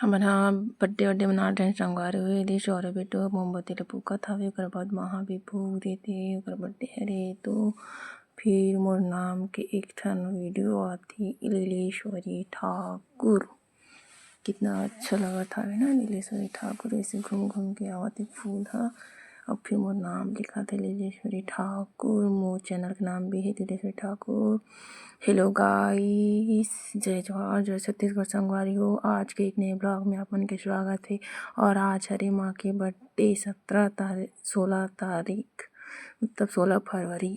हमारा birthday Verde मना रहे संगवार हुए दे शौर्य बेटो मोमबत्ती ला फूकत हवे। ओकर बाद महा भी फूक देते ओकर बर्थडे हरे तो फिर मोर नाम के एक ठन वीडियो आती नीलेश्वरी ठाकुर। कितना अच्छा लगत हवे ना नीलेश्वरी ठाकुर ऐसे घूम घूम के आवत है फूल ह। अब फिर मोर नाम लिखा थे नीलेश्वरी ठाकुर। मोर चैनल का नाम भी है नीलेश्वरी ठाकुर। हेलो गाइस, जय जवाहर जय छत्तीसगढ़ संगवारी हो। आज के एक नए ब्लॉग में अपन के स्वागत है। और आज हरे माँ के बर्थडे 16 तारीख मतलब 16 फरवरी।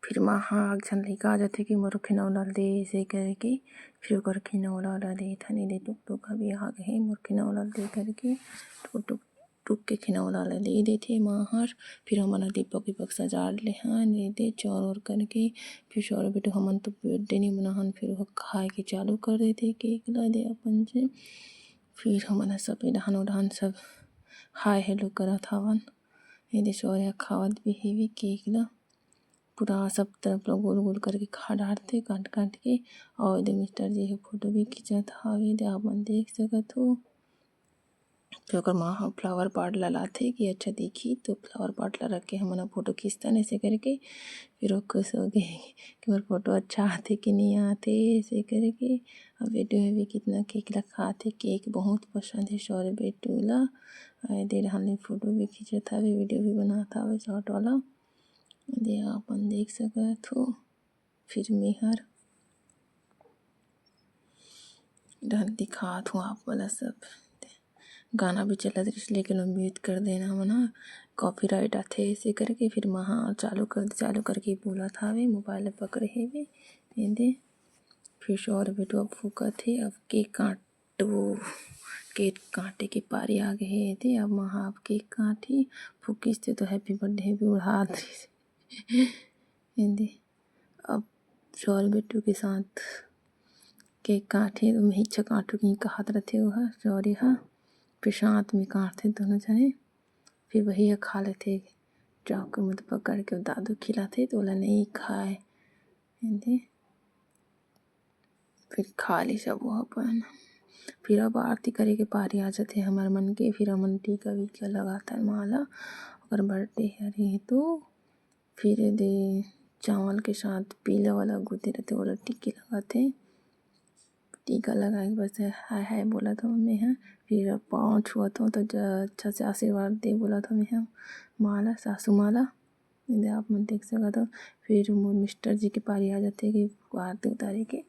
फिर महा झन लइका आ जाथे कि मोर खिनौना दे ऐसे करके फिर ओकर खिनौना ला दे थनी दे टुक टुक अभी आ गए मोर खिनौना दे करके टुक टुक टुक के खिनौना ला दे देथे महर। फिर हमन दीपक विपक सजा ले हन दे चौर और करके फिर शौर्य बेटो हमन तो बर्थडे नहीं मनाहन फिर वो खाए के चालू कर देथे केक ला दे अपन से। फिर हमन सब डहान उड़ान सब हाय हेलो करत हवन। ये शौर्य खावत भी हेवी केक ला पूरा सब तरफ लोग गोल गोल करके खा डारथे काट काट के। और इधर मिस्टर जी के फोटो भी खिंचत हवे दे आपन देख सकत हो। फिर ओकर माँ ह फ्लावर पॉट ला लाथे कि अच्छा दिखी तो फ्लावर पॉट ला रख के हमन फोटो खींचतन ऐसे करके। फिर वो खुश हो गए कि मोर फोटो अच्छा आथे कि नहीं आथे ऐसे करके। अब बेटो भी कितना केक ला खाथे केक बहुत पसंद है शौर्य बेटो ला। दे रहल फोटो भी खींचत हवे वीडियो भी बनात हवे शॉर्ट वाला दे अपन देख सकत हो। फिर मेहर डर दिखात हूँ आप वाला सब गाना भी चलत रही लेकिन म्यूट कर देना मना कॉपीराइट आथे ऐसे करके। फिर महा चालू करके बोला था वे मोबाइल पकड़े हे वे दे। फिर शौर्य बेटो अब फूकत है अब केक काटो केक काटे के पारी आ गए है थे। अब महा अब केक काटी फूकिस थे तो हैप्पी बर्थडे भी उड़ा दे। अब शौर्य बेटो के साथ केक काटे तो मैं इच्छा काटू की कहत रथे वह शौर्य हा। फिर साथ में काटते दोनों जने फिर वही खा लेते चाकू में पकड़ के दादू खिलाते तो बोला नहीं खाए दे। फिर खा ली सब वो अपन। फिर अब आरती करे के पारी आ जाते हमारे मन के। फिर हमन टीका वीका लगाता है माला और बर्थडे हरे तो फिर दे चावल के साथ पीला वाला गुदे रहते वाला टीके लगाते टीका लगा के बस हाय हाय बोला था मम्मी है। फिर पाँव छुअत हूँ तो अच्छा से आशीर्वाद दे बोला था मैं माला सासू माला दे आप मन देख सकत हो। फिर मोर मिस्टर जी के पारी आ जाते कि आरती उतारे के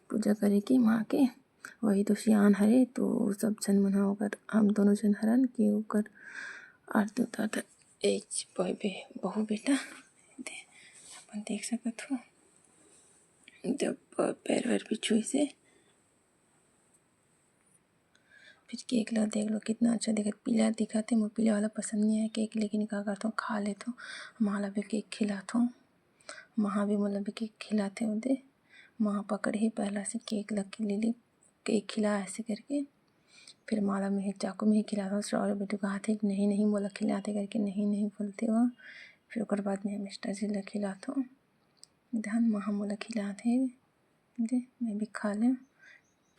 पूजा करे के माँ के। वही तो सियान हरे तो सब जन मन ओकर हम दोनों जन हरन कि ओकर आरती उतारता एक बहू बेटा दे अपन देख सकत हो। जब पैर वैर भी छुई से फिर केक ला देख लो कितना अच्छा दिखत पीला दिखत है। मोर पीला वाला पसंद नहीं है केक लेकिन का करता हूँ खा लेता हूँ। माला भी केक खिलाता हूँ महा भी मतलब केक खिलाते हो दे। महा पकड़े ही पहला से केक लग के ले ली केक खिला ऐसे करके। फिर माला में चाकू में ही खिलाता हूँ। शौर्य बेटू कहा थे नहीं नहीं बोला खिलाते करके नहीं नहीं बोलते हुआ। फिर ओकर बाद में मिस्टर जी ला खिलाता हूँ धन महा मोला खिलाते दे मैं भी खा लें।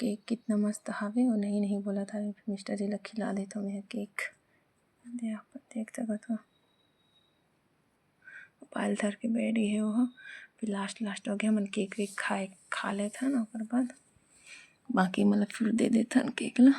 केक कितना मस्त हवे और नहीं नहीं बोला था मिस्टर जी ला खिला देता हूँ मैं केक दे आप देख सकत हो। मोबाइल धर के बैठी है वह। फिर लास्ट हो गया मन केक वेक खा लेता न ओकर बाद बाकी मतलब फिर दे देता केक ला।